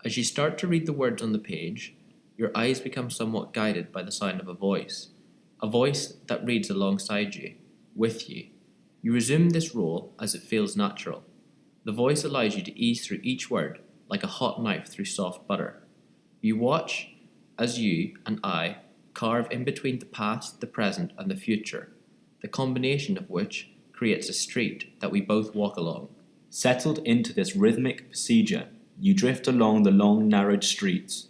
As you start to read the words on the page, your eyes become somewhat guided by the sound of a voice that reads alongside you, with you. You resume this role as it feels natural. The voice allows you to ease through each word like a hot knife through soft butter. You watch as you and I carve in between the past, the present, and the future, the combination of which creates a street that we both walk along. Settled into this rhythmic procedure, you drift along the long, narrowed streets.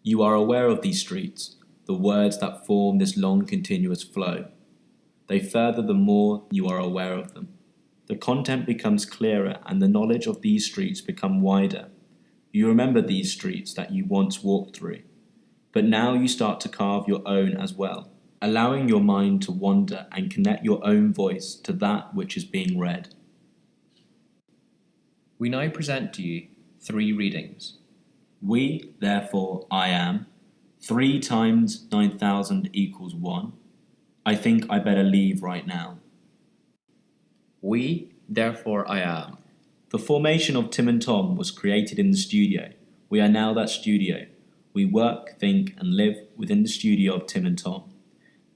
You are aware of these streets, the words that form this long, continuous flow. They further the more you are aware of them. The content becomes clearer and the knowledge of these streets become wider. You remember these streets that you once walked through. But now you start to carve your own as well, allowing your mind to wander and connect your own voice to that which is being read. We now present to you 3 readings. We, therefore, I am. 3 times 9,000 equals 1. I think I better leave right now. We, therefore, I am. The formation of Tim and Tom was created in the studio. We are now that studio. We work, think, and live within the studio of Tim and Tom.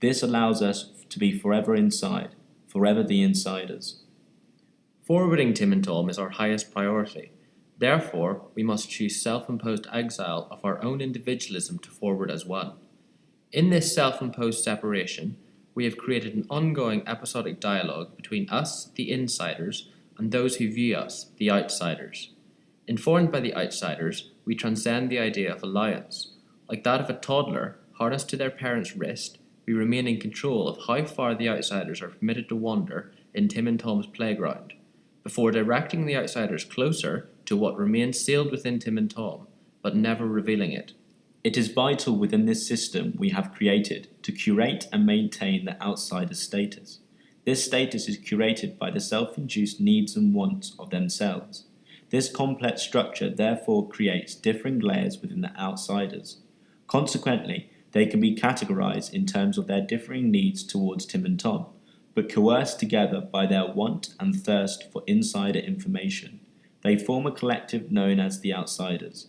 This allows us to be forever inside, forever the insiders. Forwarding Tim and Tom is our highest priority. Therefore, we must choose self-imposed exile of our own individualism to forward as one. In this self-imposed separation, we have created an ongoing episodic dialogue between us, the insiders, and those who view us, the outsiders. Informed by the outsiders, we transcend the idea of alliance. Like that of a toddler harnessed to their parent's wrist, we remain in control of how far the outsiders are permitted to wander in Tim and Tom's playground, before directing the outsiders closer to what remains sealed within Tim and Tom, but never revealing it. It is vital within this system we have created to curate and maintain the outsider's status. This status is curated by the self-induced needs and wants of themselves. This complex structure therefore creates differing layers within the outsiders. Consequently, they can be categorized in terms of their differing needs towards Tim and Tom, but coerced together by their want and thirst for insider information. They form a collective known as the outsiders.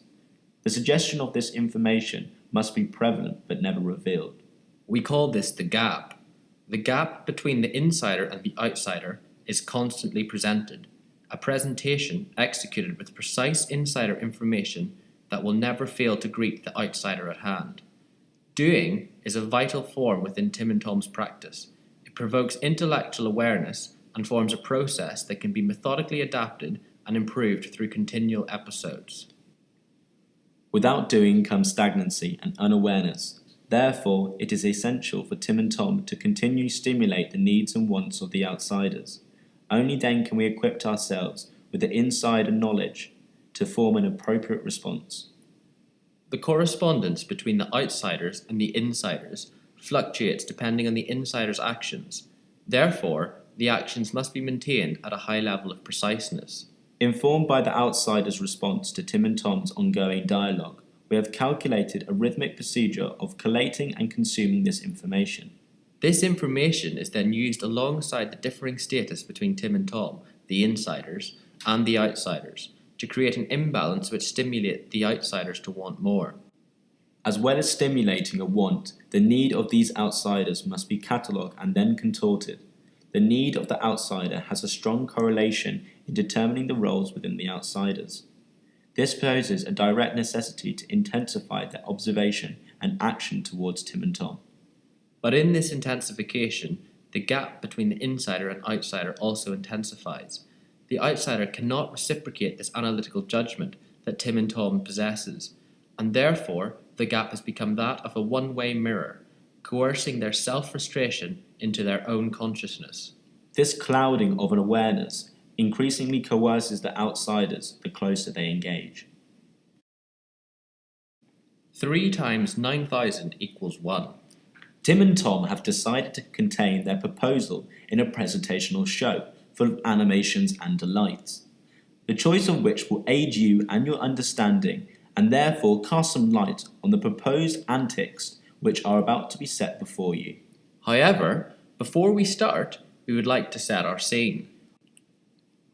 The suggestion of this information must be prevalent but never revealed. We call this the gap. The gap between the insider and the outsider is constantly presented, a presentation executed with precise insider information that will never fail to greet the outsider at hand. Doing is a vital form within Tim and Tom's practice. It provokes intellectual awareness and forms a process that can be methodically adapted and improved through continual episodes. Without doing comes stagnancy and unawareness. Therefore, it is essential for Tim and Tom to continue stimulate the needs and wants of the outsiders. Only then can we equip ourselves with the insider knowledge to form an appropriate response. The correspondence between the outsiders and the insiders fluctuates depending on the insider's actions. Therefore, the actions must be maintained at a high level of preciseness. Informed by the outsider's response to Tim and Tom's ongoing dialogue, we have calculated a rhythmic procedure of collating and consuming this information. This information is then used alongside the differing status between Tim and Tom, the insiders, and the outsiders, to create an imbalance which stimulates the outsiders to want more. As well as stimulating a want, the need of these outsiders must be catalogued and then contorted. The need of the outsider has a strong correlation in determining the roles within the outsiders. This poses a direct necessity to intensify their observation and action towards Tim and Tom. But in this intensification, the gap between the insider and outsider also intensifies. The outsider cannot reciprocate this analytical judgment that Tim and Tom possesses, and therefore the gap has become that of a one-way mirror, coercing their self-frustration into their own consciousness. This clouding of an awareness increasingly coerces the outsiders the closer they engage. 3 times 9,000 equals 1. Tim and Tom have decided to contain their proposal in a presentational show full of animations and delights, the choice of which will aid you and your understanding and therefore cast some light on the proposed antics which are about to be set before you. However, before we start, we would like to set our scene.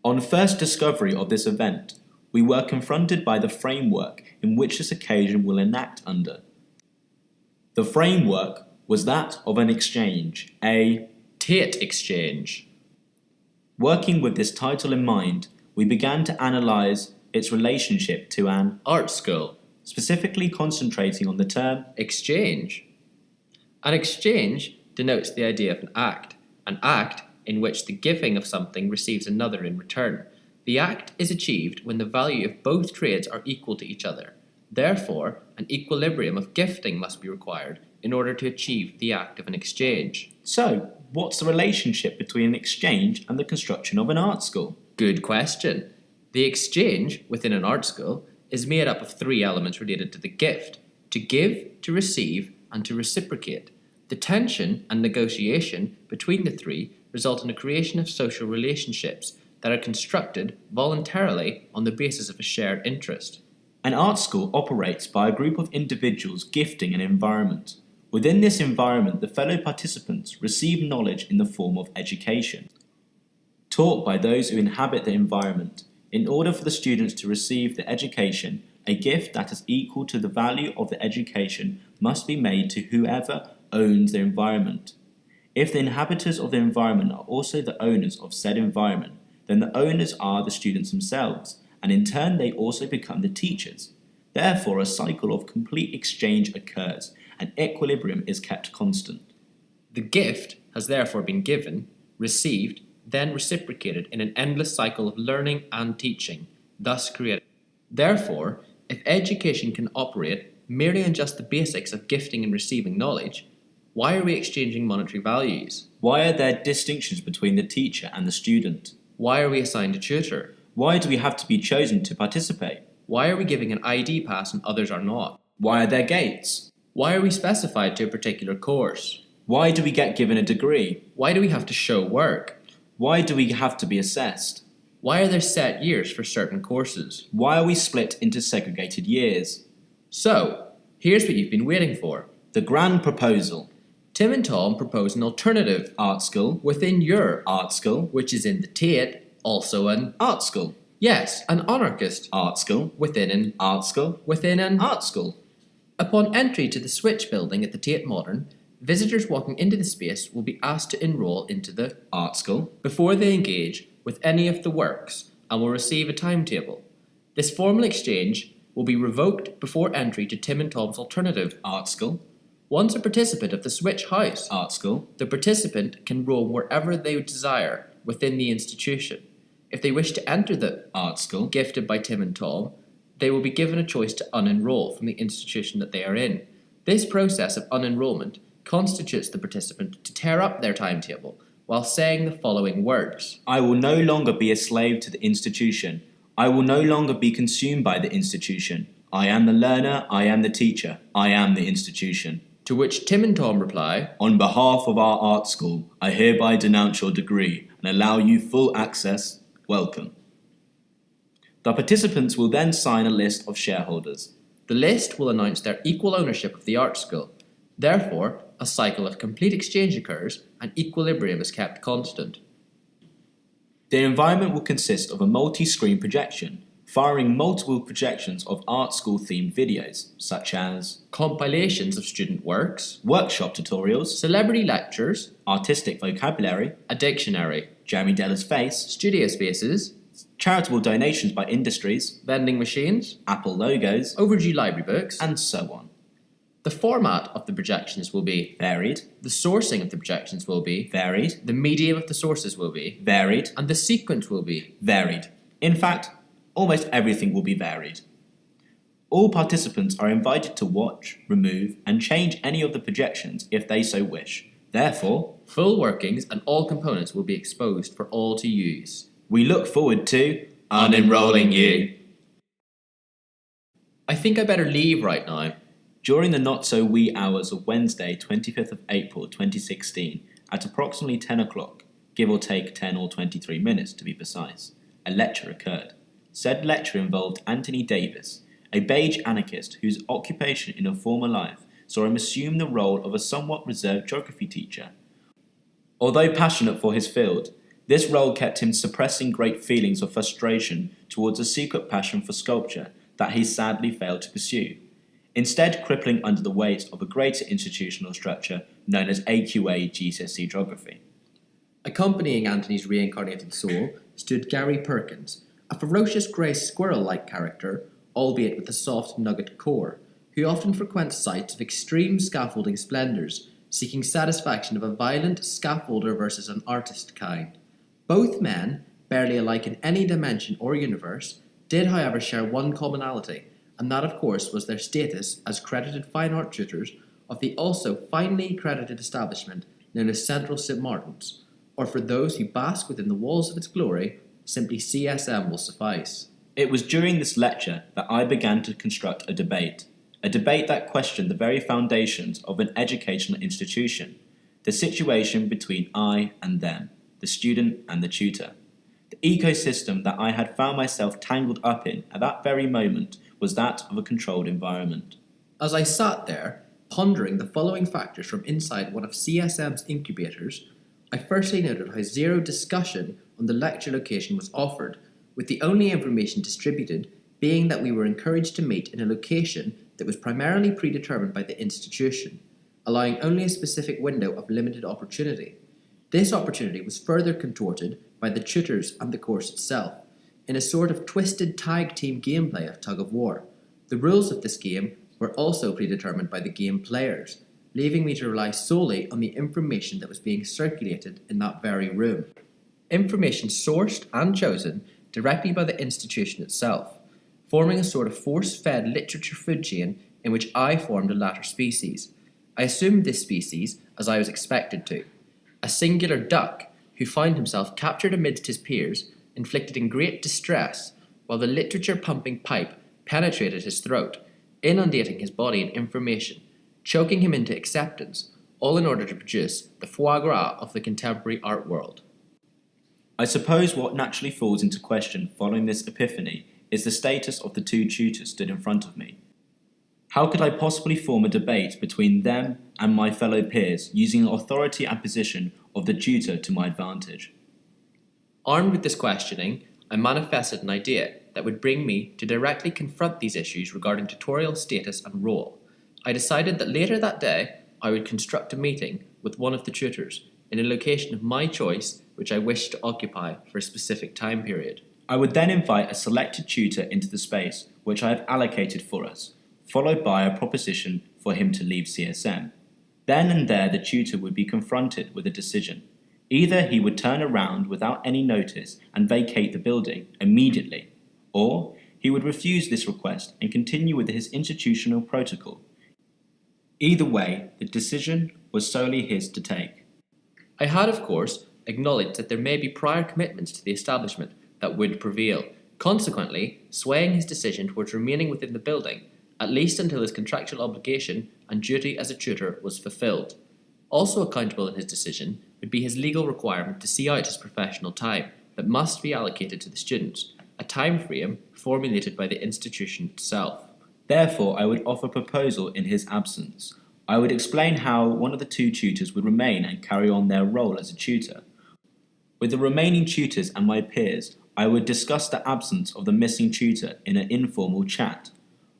On first discovery of this event, we were confronted by the framework in which this occasion will enact under. The framework was that of an exchange, a Tate Exchange. Working with this title in mind, we began to analyse its relationship to an Art school. specifically concentrating on the term Exchange. An exchange denotes the idea of an act in which the giving of something receives another in return. The act is achieved when the value of both trades are equal to each other. Therefore, an equilibrium of gifting must be required in order to achieve the act of an exchange. So, what's the relationship between an exchange and the construction of an art school? Good question. The exchange within an art school is made up of three elements related to the gift: to give, to receive, and to reciprocate. The tension and negotiation between the three result in the creation of social relationships that are constructed voluntarily on the basis of a shared interest. An art school operates by a group of individuals gifting an environment. Within this environment, the fellow participants receive knowledge in the form of education, taught by those who inhabit the environment. In order for the students to receive the education, a gift that is equal to the value of the education must be made to whoever owns the environment. If the inhabitants of the environment are also the owners of said environment, then the owners are the students themselves, and in turn they also become the teachers. Therefore, a cycle of complete exchange occurs, and equilibrium is kept constant. The gift has therefore been given, received, then reciprocated in an endless cycle of learning and teaching, thus created. Therefore, if education can operate merely on just the basics of gifting and receiving knowledge, why are we exchanging monetary values? Why are there distinctions between the teacher and the student? Why are we assigned a tutor? Why do we have to be chosen to participate? Why are we giving an ID pass and others are not? Why are there gates? Why are we specified to a particular course? Why do we get given a degree? Why do we have to show work? Why do we have to be assessed? Why are there set years for certain courses? Why are we split into segregated years? So, here's what you've been waiting for. The grand proposal. Tim and Tom propose an alternative Art school, within your, art school, which is in the Tate, also an, art school, yes, an anarchist, art school, within an, art school, within an. art school. Upon entry to the Switch building at the Tate Modern, visitors walking into the space will be asked to enrol into the Art school, before they engage with any of the works and will receive a timetable. This formal exchange will be revoked before entry to Tim and Tom's alternative. art school, Once a participant of the Switch House, art school, the participant can roam wherever they desire within the institution. If they wish to enter the art school, gifted by Tim and Tom, they will be given a choice to unenroll from the institution that they are in. This process of unenrollment constitutes the participant to tear up their timetable while saying the following words. I will no longer be a slave to the institution. I will no longer be consumed by the institution. I am the learner, I am the teacher, I am the institution. To which Tim and Tom reply, On behalf of our art school, I hereby denounce your degree and allow you full access. Welcome. The participants will then sign a list of shareholders. the list will announce their equal ownership of the art school. Therefore, a cycle of complete exchange occurs and equilibrium is kept constant. The environment will consist of a multi-screen projection, firing multiple projections of art school themed videos, such as Compilations of student works, workshop tutorials, celebrity lectures, artistic vocabulary, a dictionary, Jeremy Deller's face, studio spaces, charitable donations by industries, vending machines, Apple logos, overdue library books. and so on. The format of the projections will be, Varied, the sourcing of the projections will be, varied, the medium of the sources will be, varied, and the sequence will be. varied. In fact, almost everything will be varied. All participants are invited to watch, remove, and change any of the projections if they so wish. Therefore, Full workings and all components will be exposed for all to use. we look forward to unenrolling you. I think I better leave right now. During the not-so-wee hours of Wednesday, 25th of April 2016, at approximately 10 o'clock, give or take 10 or 23 minutes to be precise, a lecture occurred. Said lecture involved Anthony Davis, a beige anarchist whose occupation in a former life saw him assume the role of a somewhat reserved geography teacher. Although passionate for his field, This role kept him suppressing great feelings of frustration towards a secret passion for sculpture that he sadly failed to pursue, instead crippling under the weight of a greater institutional structure known as AQA GCSE Geography. Accompanying Anthony's reincarnated soul stood Gary Perkins, a ferocious grey squirrel-like character, albeit with a soft nugget core, who often frequents sites of extreme scaffolding splendours, seeking satisfaction of a violent scaffolder versus an artist kind. Both men, barely alike in any dimension or universe, did however share one commonality, and that of course was their status as credited fine art tutors of the also finely credited establishment known as Central St Martin's, or for those who bask within the walls of its glory, simply CSM will suffice. It was during this lecture that I began to construct a debate that questioned the very foundations of an educational institution, the situation between I and them, the student and the tutor. The ecosystem that I had found myself tangled up in at that very moment was that of a controlled environment. As I sat there, pondering the following factors from inside one of CSM's incubators, I firstly noted how zero discussion on the lecture location was offered, with the only information distributed being that we were encouraged to meet in a location that was primarily predetermined by the institution, allowing only a specific window of limited opportunity. This opportunity was further contorted by the tutors and the course itself, in a sort of twisted tag team gameplay of tug of war. The rules of this game were also predetermined by the game players, leaving me to rely solely on the information that was being circulated in that very room. Information sourced and chosen directly by the institution itself, forming a sort of force-fed literature food chain in which I formed a latter species. I assumed this species as I was expected to. A singular duck who found himself captured amidst his peers, inflicted in great distress, while the literature-pumping pipe penetrated his throat, inundating his body in information, choking him into acceptance, all in order to produce the foie gras of the contemporary art world. I suppose what naturally falls into question following this epiphany is the status of the two tutors stood in front of me. How could I possibly form a debate between them and my fellow peers using the authority and position of the tutor to my advantage? Armed with this questioning, I manifested an idea that would bring me to directly confront these issues regarding tutorial status and role. I decided that later that day I would construct a meeting with one of the tutors in a location of my choice which I wished to occupy for a specific time period. I would then invite a selected tutor into the space which I have allocated for us, followed by a proposition for him to leave CSM. Then and there the tutor would be confronted with a decision. Either he would turn around without any notice and vacate the building immediately, or he would refuse this request and continue with his institutional protocol. Either way, the decision was solely his to take. I had, of course, acknowledged that there may be prior commitments to the establishment that would prevail, consequently swaying his decision towards remaining within the building, at least until his contractual obligation and duty as a tutor was fulfilled. Also accountable in his decision would be his legal requirement to see out his professional time that must be allocated to the students, a time frame formulated by the institution itself. Therefore, I would offer a proposal in his absence. I would explain how one of the two tutors would remain and carry on their role as a tutor. With the remaining tutors and my peers, I would discuss the absence of the missing tutor in an informal chat.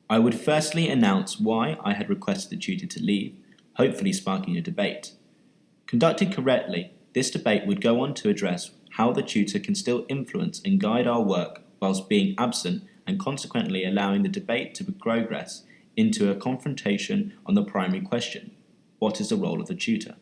I would firstly announce why I had requested the tutor to leave, hopefully sparking a debate. Conducted correctly, this debate would go on to address how the tutor can still influence and guide our work whilst being absent and consequently allowing the debate to progress into a confrontation on the primary question: what is the role of the tutor?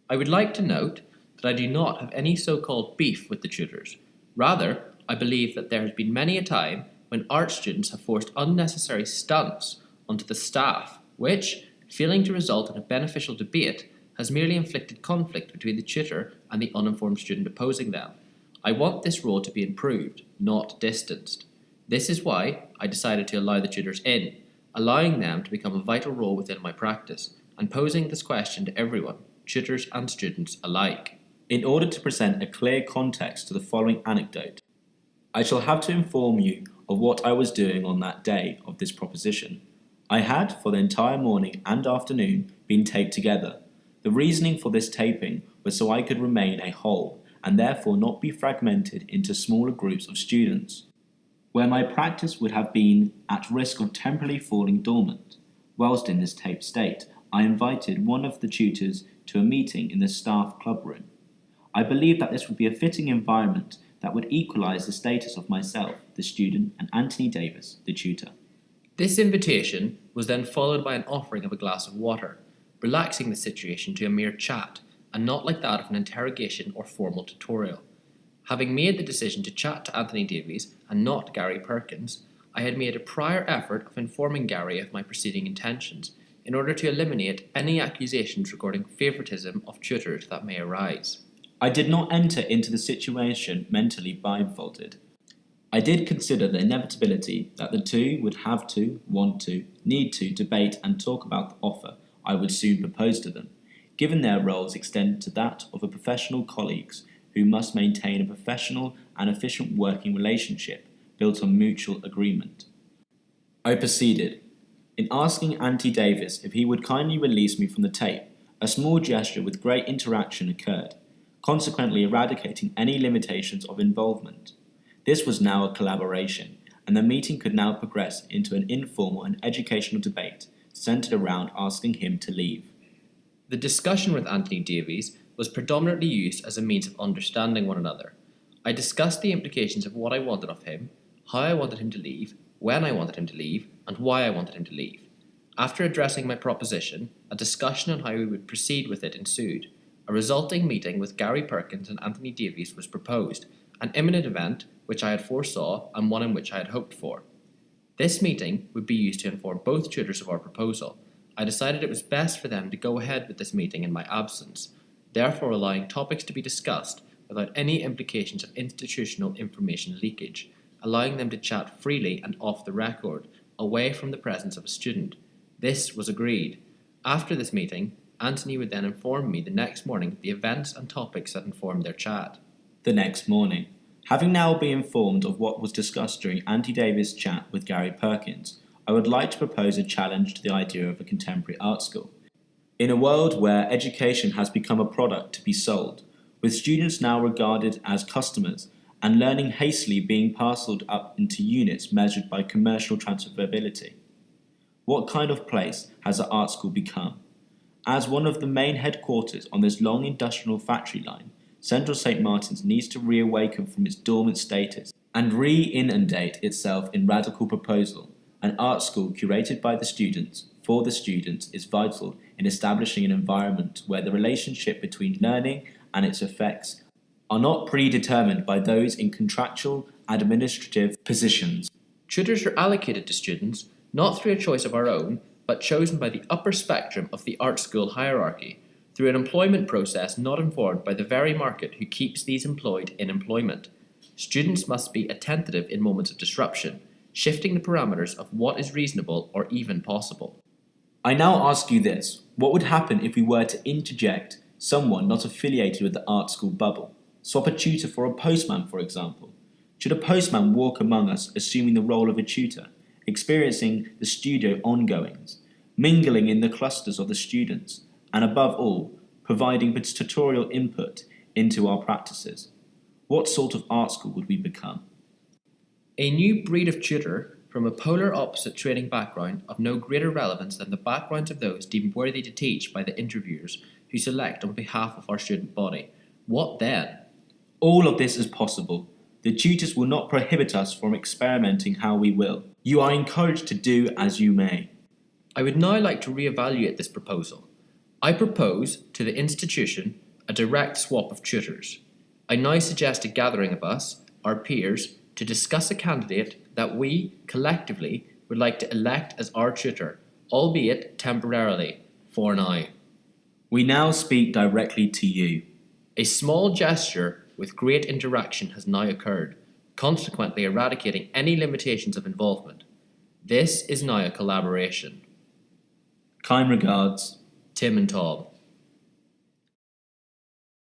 I would like to note that I do not have any so-called beef with the tutors. Rather, I believe that there has been many a time when art students have forced unnecessary stunts onto the staff, which, failing to result in a beneficial debate, has merely inflicted conflict between the tutor and the uninformed student opposing them. I want this role to be improved, not distanced. This is why I decided to allow the tutors in, allowing them to become a vital role within my practice, and posing this question to everyone, tutors and students alike. In order to present a clear context to the following anecdote, I shall have to inform you of what I was doing on that day of this proposition. I had, for the entire morning and afternoon, been taped together. The reasoning for this taping was so I could remain a whole and therefore not be fragmented into smaller groups of students, where my practice would have been at risk of temporarily falling dormant. Whilst in this taped state, I invited one of the tutors to a meeting in the staff club room. I believed that this would be a fitting environment that would equalise the status of myself, the student, and Anthony Davis, the tutor. This invitation was then followed by an offering of a glass of water, relaxing the situation to a mere chat, and not like that of an interrogation or formal tutorial. Having made the decision to chat to Anthony Davies and not Gary Perkins, I had made a prior effort of informing Gary of my preceding intentions, in order to eliminate any accusations regarding favouritism of tutors that may arise. I did not enter into the situation mentally blindfolded. I did consider the inevitability that the two would have to, want to, need to debate and talk about the offer I would soon propose to them, given their roles extend to that of a professional colleagues who must maintain a professional and efficient working relationship built on mutual agreement. I proceeded. In asking Auntie Davis if he would kindly release me from the tape, a small gesture with great interaction occurred, consequently eradicating any limitations of involvement. This was now a collaboration, and the meeting could now progress into an informal and educational debate centered around asking him to leave. The discussion with Anthony Davies was predominantly used as a means of understanding one another. I discussed the implications of what I wanted of him, how I wanted him to leave, when I wanted him to leave, and why I wanted him to leave. After addressing my proposition, a discussion on how we would proceed with it ensued. A resulting meeting with Gary Perkins and Anthony Davies was proposed, an imminent event which I had foresaw and one in which I had hoped for. This meeting would be used to inform both tutors of our proposal. I decided it was best for them to go ahead with this meeting in my absence, therefore allowing topics to be discussed without any implications of institutional information leakage, allowing them to chat freely and off the record, away from the presence of a student. This was agreed. After this meeting, Anthony would then inform me the next morning of the events and topics that informed their chat. The next morning, having now been informed of what was discussed during Auntie Davis' chat with Gary Perkins, I would like to propose a challenge to the idea of a contemporary art school. In a world where education has become a product to be sold, with students now regarded as customers and learning hastily being parcelled up into units measured by commercial transferability, what kind of place has the art school become? As one of the main headquarters on this long industrial factory line, Central St. Martin's needs to reawaken from its dormant status and re-inundate itself in radical proposal. An art school curated by the students, for the students, is vital in establishing an environment where the relationship between learning and its effects are not predetermined by those in contractual administrative positions. Tutors are allocated to students not through a choice of our own, but chosen by the upper spectrum of the art school hierarchy, through an employment process not informed by the very market who keeps these employed in employment. Students must be attentive in moments of disruption, shifting the parameters of what is reasonable or even possible. I now ask you this: what would happen if we were to interject someone not affiliated with the art school bubble? Swap a tutor for a postman, for example. Should a postman walk among us assuming the role of a tutor, experiencing the studio ongoings, mingling in the clusters of the students, and above all, providing tutorial input into our practices? What sort of art school would we become? A new breed of tutor from a polar opposite training background of no greater relevance than the backgrounds of those deemed worthy to teach by the interviewers who select on behalf of our student body. What then? All of this is possible. The tutors will not prohibit us from experimenting how we will. You are encouraged to do as you may. I would now like to re-evaluate this proposal. I propose to the institution a direct swap of tutors. I now suggest a gathering of us, our peers, to discuss a candidate that we, collectively, would like to elect as our tutor, albeit temporarily, for now. We now speak directly to you. A small gesture with great interaction has now occurred, consequently eradicating any limitations of involvement. This is now a collaboration. Kind regards, Tim and Tom.